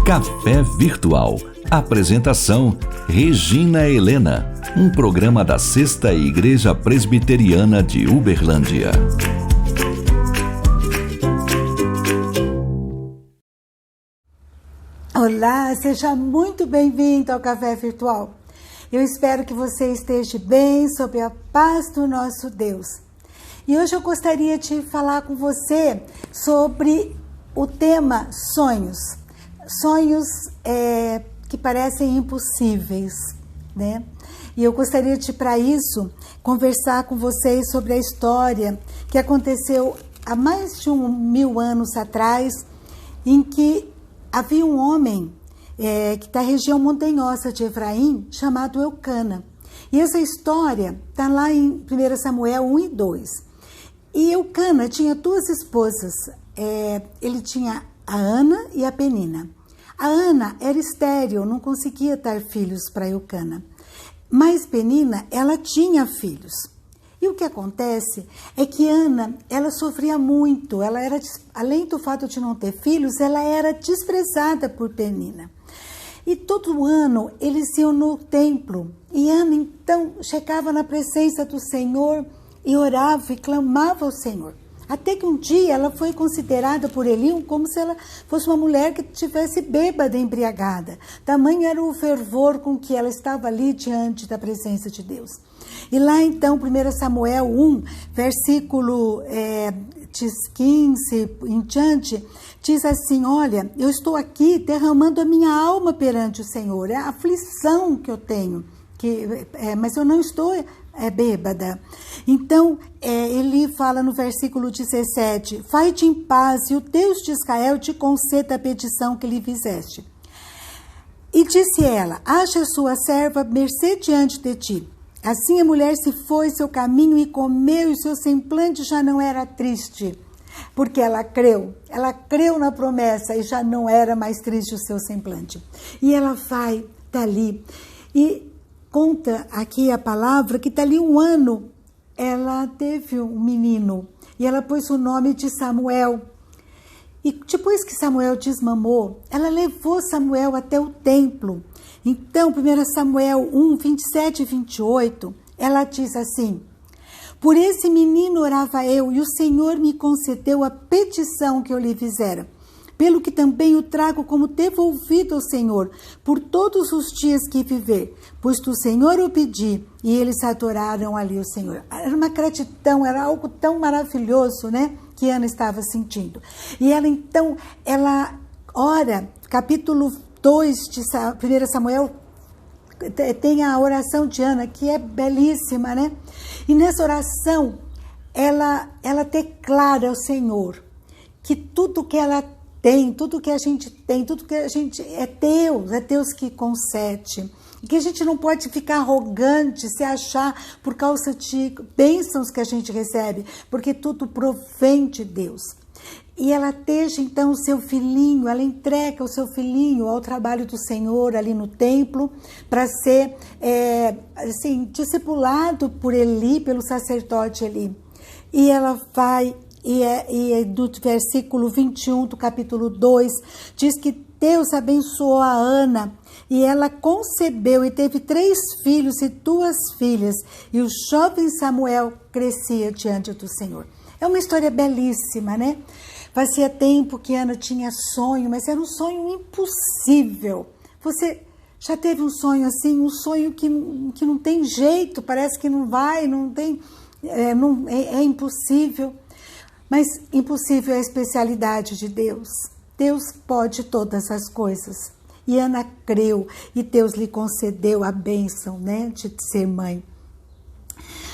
Café Virtual. Apresentação: Regina Helena. Um programa da Sexta Igreja Presbiteriana de Uberlândia. Olá, seja muito bem-vindo ao Café Virtual. Eu espero que você esteja bem, sob a paz do nosso Deus. E hoje eu gostaria de falar com você sobre o tema sonhos. Sonhos que parecem impossíveis, né? E eu gostaria de, para isso, conversar com vocês sobre a história que aconteceu há mais de 1000 anos atrás, em que havia um homem que da região montanhosa de Efraim, chamado Eucana. E essa história está lá em 1 Samuel 1 e 2. E Eucana tinha duas esposas. Ele tinha a Ana e a Penina. A Ana era estéril, não conseguia dar filhos para Eucana. Mas Penina, ela tinha filhos. E o que acontece é que Ana, ela sofria muito. Ela era, além do fato de não ter filhos, ela era desprezada por Penina. E todo ano eles iam no templo. E Ana, então, chegava na presença do Senhor e orava e clamava ao Senhor. Até que um dia ela foi considerada por Eliú como se ela fosse uma mulher que estivesse bêbada, embriagada. Tamanho era o fervor com que ela estava ali diante da presença de Deus. E lá então, 1 Samuel 1, versículo 15 em diante, diz assim: olha, eu estou aqui derramando a minha alma perante o Senhor. É a aflição que eu tenho, mas eu não estou bêbada. Então, ele fala no versículo 17: vai-te em paz e o Deus de Israel te conceda a petição que lhe fizeste. E disse ela: acha sua serva mercê diante de ti. Assim a mulher se foi seu caminho e comeu, e seu semblante já não era triste, porque ela creu na promessa e já não era mais triste o seu semblante. E ela vai dali e conta aqui a palavra que dali 1 ano ela teve um menino e ela pôs o nome de Samuel. E depois que Samuel desmamou, ela levou Samuel até o templo. Então, 1 Samuel 1, 27 e 28, ela diz assim: por esse menino orava eu, e o Senhor me concedeu a petição que eu lhe fizera. Pelo que também o trago como devolvido ao Senhor, por todos os dias que viver. Pois do Senhor eu pedi, e eles adoraram ali o Senhor. Era uma gratidão, era algo tão maravilhoso, né? Que Ana estava sentindo. E ela então, ela ora, capítulo 2 de 1 Samuel, tem a oração de Ana, que é belíssima, né? E nessa oração, ela declara ao Senhor que tudo que ela tem, tudo que a gente tem, tudo que a gente é Deus que concede. E que a gente não pode ficar arrogante, se achar por causa de bênçãos que a gente recebe, porque tudo provém de Deus. E ela deixa então o seu filhinho, ela entrega o seu filhinho ao trabalho do Senhor ali no templo, para ser discipulado por Eli, pelo sacerdote Eli. E ela vai, e do versículo 21 do capítulo 2, diz que Deus abençoou a Ana, e ela concebeu e teve 3 filhos e 2 filhas, e o jovem Samuel crescia diante do Senhor. É uma história belíssima, né? Fazia tempo que Ana tinha sonho, mas era um sonho impossível. Você já teve um sonho assim, um sonho que não tem jeito, parece que não vai, não tem, é impossível. Mas impossível é a especialidade de Deus. Deus pode todas as coisas. E Ana creu, e Deus lhe concedeu a bênção, né, de ser mãe.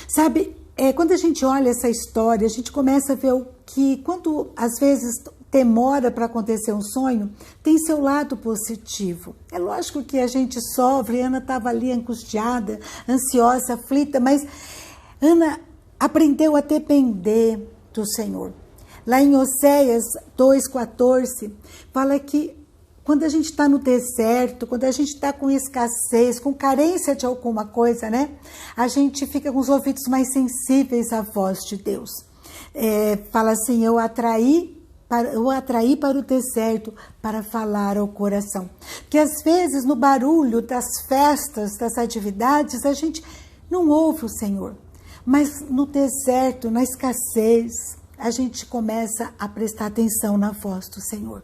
Sabe, quando a gente olha essa história, a gente começa a ver que quando às vezes demora para acontecer um sonho, tem seu lado positivo. É lógico que a gente sofre, Ana estava ali angustiada, ansiosa, aflita, mas Ana aprendeu a depender do Senhor. Lá em Oséias 2,14, fala que quando a gente está no deserto, quando a gente está com escassez, com carência de alguma coisa, né? A gente fica com os ouvidos mais sensíveis à voz de Deus. Fala assim, eu atraí para o deserto para falar ao coração. Porque às vezes no barulho das festas, das atividades, a gente não ouve o Senhor. Mas no deserto, na escassez, a gente começa a prestar atenção na voz do Senhor.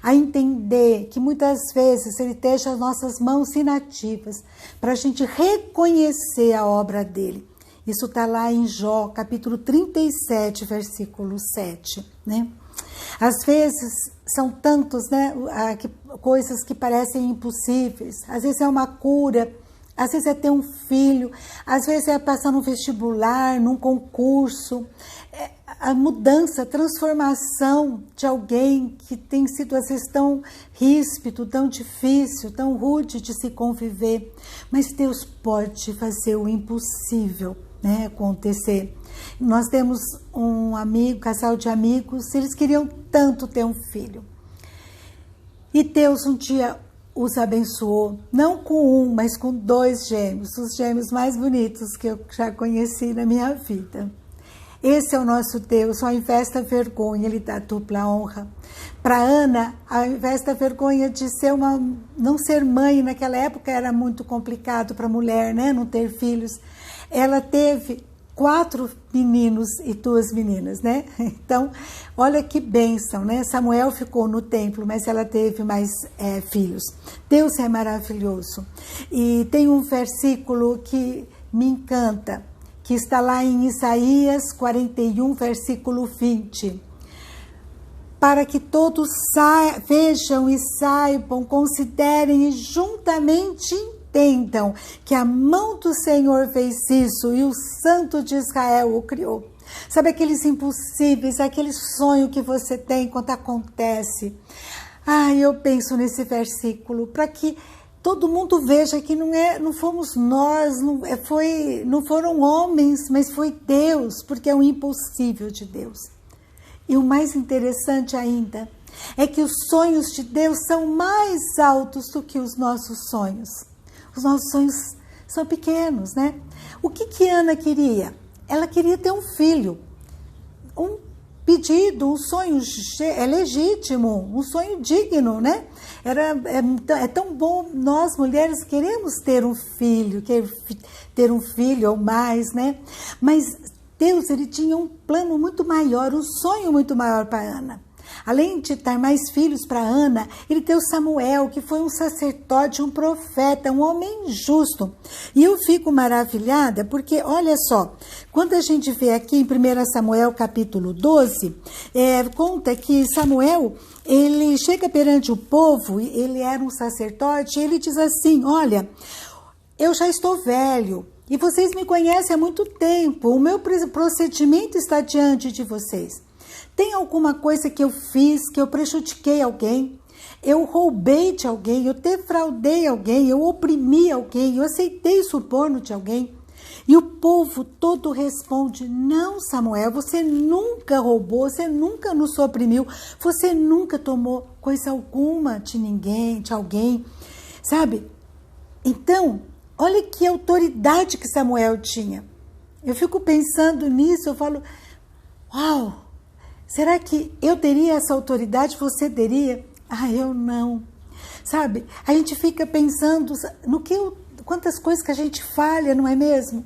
A entender que muitas vezes Ele deixa as nossas mãos inativas para a gente reconhecer a obra dEle. Isso está lá em Jó, capítulo 37, versículo 7, né? Às vezes são tantos, né, coisas que parecem impossíveis. Às vezes é uma cura, às vezes é ter um filho, às vezes é passar num vestibular, num concurso. A mudança, a transformação de alguém que tem sido às vezes tão ríspido, tão difícil, tão rude de se conviver. Mas Deus pode fazer o impossível, né, acontecer. Nós temos um casal de amigos, eles queriam tanto ter um filho. E Deus um dia os abençoou, não com um, mas com 2 gêmeos, os gêmeos mais bonitos que eu já conheci na minha vida. Esse é o nosso Deus, ao invés da vergonha, Ele dá dupla honra. Para Ana, ao invés da vergonha de não ser mãe, naquela época era muito complicado para a mulher, né, não ter filhos, ela teve 4 meninos e 2 meninas, né? Então, olha que bênção, né? Samuel ficou no templo, mas ela teve mais filhos. Deus é maravilhoso. E tem um versículo que me encanta, que está lá em Isaías 41, versículo 20. Para que todos vejam e saibam, considerem e juntamente entendam que a mão do Senhor fez isso e o Santo de Israel o criou. Sabe aqueles impossíveis, aquele sonho que você tem quando acontece? Eu penso nesse versículo para que todo mundo veja que não fomos nós, não foram homens, mas foi Deus, porque é o impossível de Deus. E o mais interessante ainda é que os sonhos de Deus são mais altos do que os nossos sonhos. Os nossos sonhos são pequenos, né? O que Ana queria? Ela queria ter um filho. Um pedido, um sonho legítimo, um sonho digno, né? É tão bom, nós mulheres queremos ter um filho ou mais, né? Mas Deus, Ele tinha um plano muito maior, um sonho muito maior para Ana. Além de dar mais filhos para Ana, Ele deu Samuel, que foi um sacerdote, um profeta, um homem justo. E eu fico maravilhada porque, olha só, quando a gente vê aqui em 1 Samuel capítulo 12, conta que Samuel, ele chega perante o povo, ele era um sacerdote, e ele diz assim, olha, eu já estou velho, e vocês me conhecem há muito tempo, o meu procedimento está diante de vocês. Tem alguma coisa que eu fiz, que eu prejudiquei alguém? Eu roubei de alguém, eu defraudei alguém, eu oprimi alguém, eu aceitei suborno de alguém? E o povo todo responde, não, Samuel, você nunca roubou, você nunca nos oprimiu, você nunca tomou coisa alguma de ninguém, de alguém, sabe? Então, olha que autoridade que Samuel tinha. Eu fico pensando nisso, eu falo, uau! Será que eu teria essa autoridade, você teria? Eu não. Sabe, a gente fica pensando quantas coisas que a gente falha, não é mesmo?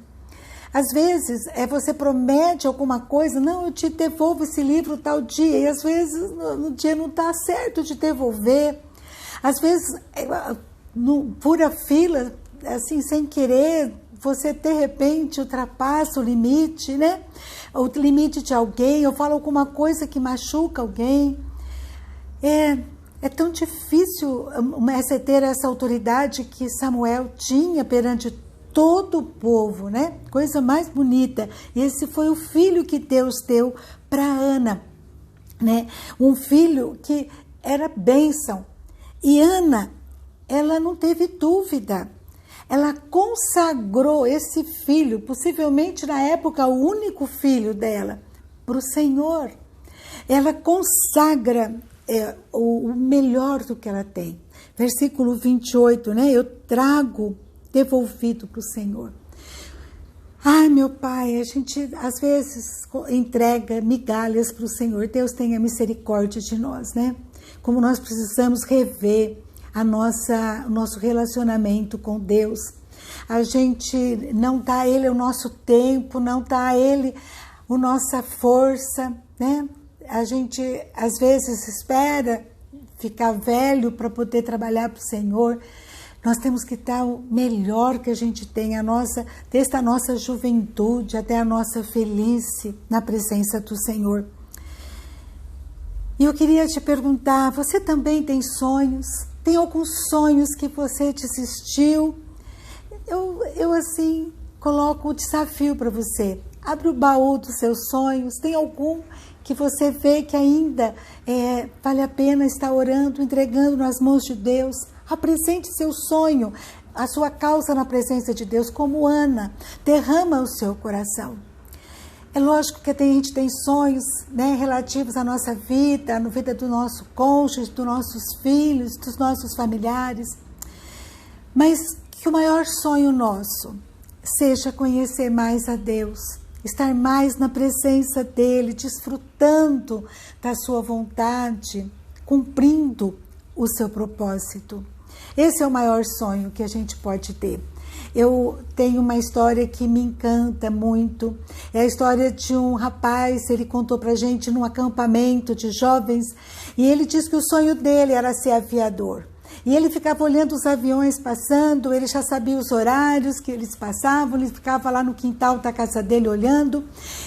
Às vezes, você promete alguma coisa, não, eu te devolvo esse livro tal dia, e às vezes no dia não está certo de devolver. Às vezes, pura fila, assim, sem querer, você de repente ultrapassa o limite, né? O limite de alguém, eu falo alguma coisa que machuca alguém. É tão difícil ter essa autoridade que Samuel tinha perante todo o povo, né? Coisa mais bonita. Esse foi o filho que Deus deu para Ana, né? Um filho que era bênção. E Ana, ela não teve dúvida. Ela consagrou esse filho, possivelmente na época o único filho dela, para o Senhor. Ela consagra o melhor do que ela tem. Versículo 28, né? Eu trago devolvido para o Senhor. Ai, meu Pai, a gente às vezes entrega migalhas para o Senhor. Deus tenha misericórdia de nós, né? Como nós precisamos rever o nosso relacionamento com Deus. A gente não dá a Ele o nosso tempo, não dá a Ele a nossa força, né? A gente às vezes espera ficar velho para poder trabalhar para o Senhor. Nós temos que dar o melhor que a gente tem, desde a nossa juventude até a nossa velhice na presença do Senhor. E eu queria te perguntar, você também tem sonhos? Tem alguns sonhos que você desistiu? Eu assim, coloco o desafio para você. Abre o baú dos seus sonhos. Tem algum que você vê que ainda vale a pena estar orando, entregando nas mãos de Deus? Apresente seu sonho, a sua causa na presença de Deus, como Ana. Derrama o seu coração. É lógico que a gente tem sonhos, né, relativos à nossa vida, na vida do nosso cônjuge, dos nossos filhos, dos nossos familiares. Mas que o maior sonho nosso seja conhecer mais a Deus, estar mais na presença dEle, desfrutando da sua vontade, cumprindo o seu propósito. Esse é o maior sonho que a gente pode ter. Eu tenho uma história que me encanta muito. É a história de um rapaz, ele contou pra gente num acampamento de jovens, e ele disse que o sonho dele era ser aviador. E ele ficava olhando os aviões passando, ele já sabia os horários que eles passavam, ele ficava lá no quintal da casa dele olhando,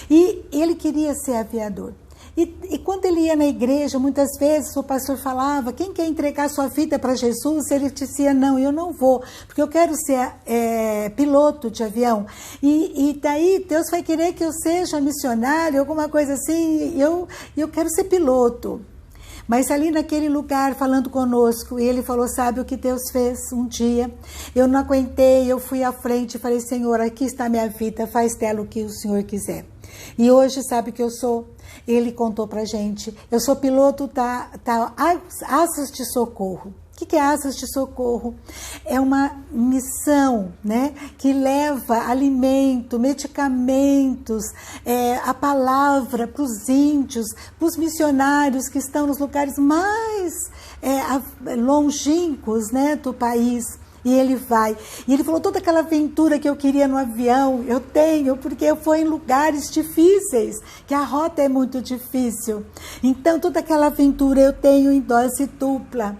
e ele queria ser aviador. E quando ele ia na igreja, muitas vezes o pastor falava, quem quer entregar sua vida para Jesus? Ele dizia, não, eu não vou, porque eu quero ser piloto de avião. E daí Deus vai querer que eu seja missionário, alguma coisa assim, eu quero ser piloto. Mas ali naquele lugar, falando conosco, ele falou, sabe o que Deus fez um dia? Eu não aguentei, eu fui à frente e falei, Senhor, aqui está a minha vida, faz dela o que o Senhor quiser. E hoje, sabe o que eu sou? Ele contou pra gente, eu sou piloto da Asas de Socorro. O que é Asas de Socorro? É uma missão, né, que leva alimento, medicamentos, a palavra para os índios, para os missionários que estão nos lugares mais longínquos, né, do país. E ele vai. E ele falou, toda aquela aventura que eu queria no avião, eu tenho, porque eu fui em lugares difíceis, que a rota é muito difícil. Então, toda aquela aventura eu tenho em dose dupla.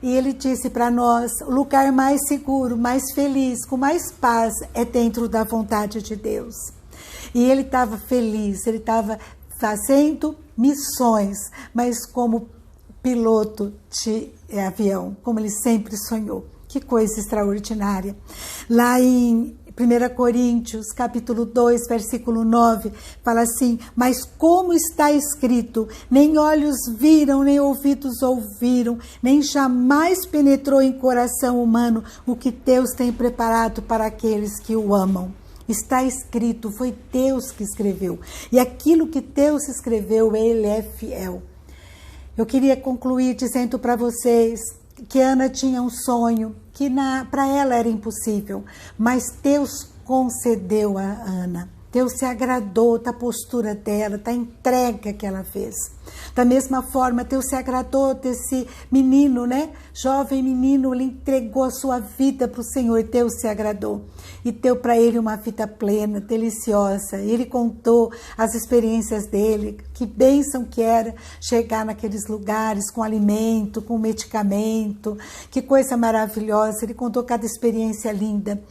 E ele disse para nós, o lugar mais seguro, mais feliz, com mais paz, é dentro da vontade de Deus. E ele estava feliz, ele estava fazendo missões, mas como piloto de avião, como ele sempre sonhou. Que coisa extraordinária. Lá em 1 Coríntios, capítulo 2, versículo 9, fala assim, mas como está escrito, nem olhos viram, nem ouvidos ouviram, nem jamais penetrou em coração humano o que Deus tem preparado para aqueles que o amam. Está escrito, foi Deus que escreveu. E aquilo que Deus escreveu, Ele é fiel. Eu queria concluir dizendo para vocês que Ana tinha um sonho, que para ela era impossível, mas Deus concedeu a Ana. Deus se agradou da postura dela, da entrega que ela fez. Da mesma forma, Deus se agradou desse menino, né? Jovem menino, ele entregou a sua vida para o Senhor, Deus se agradou. E deu para ele uma vida plena, deliciosa. Ele contou as experiências dele, que bênção que era chegar naqueles lugares com alimento, com medicamento, que coisa maravilhosa. Ele contou cada experiência linda.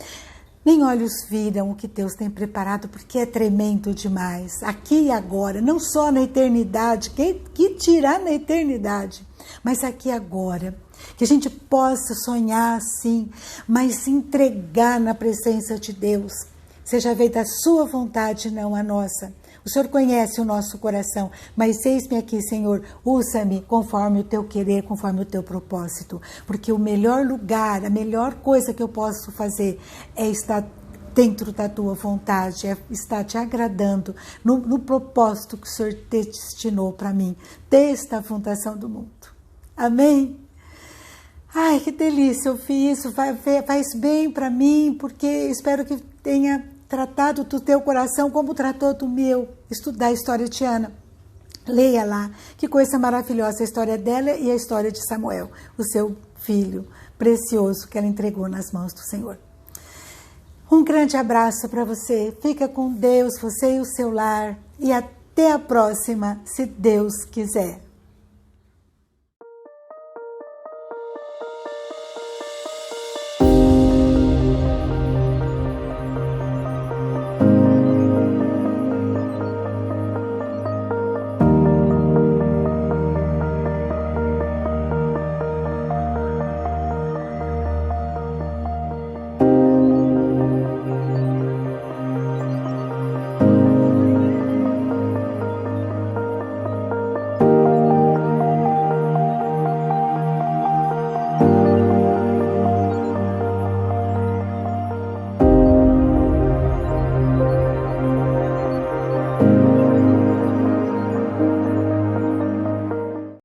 Nem olhos viram o que Deus tem preparado, porque é tremendo demais. Aqui e agora, não só na eternidade, que dirá na eternidade, mas aqui e agora. Que a gente possa sonhar assim, mas entregar na presença de Deus. Seja feita a sua vontade, não a nossa. O Senhor conhece o nosso coração, mas eis-me aqui, Senhor, usa-me conforme o teu querer, conforme o teu propósito, porque o melhor lugar, a melhor coisa que eu posso fazer é estar dentro da tua vontade, é estar te agradando no propósito que o Senhor te destinou para mim, desde a fundação do mundo. Amém? Ai, que delícia ouvir isso, faz bem para mim, porque espero que tenha tratado do teu coração como tratou do meu, estudar a história de Ana. Leia lá, que coisa maravilhosa a história dela e a história de Samuel, o seu filho precioso que ela entregou nas mãos do Senhor. Um grande abraço para você, fica com Deus, você e o seu lar, e até a próxima, se Deus quiser.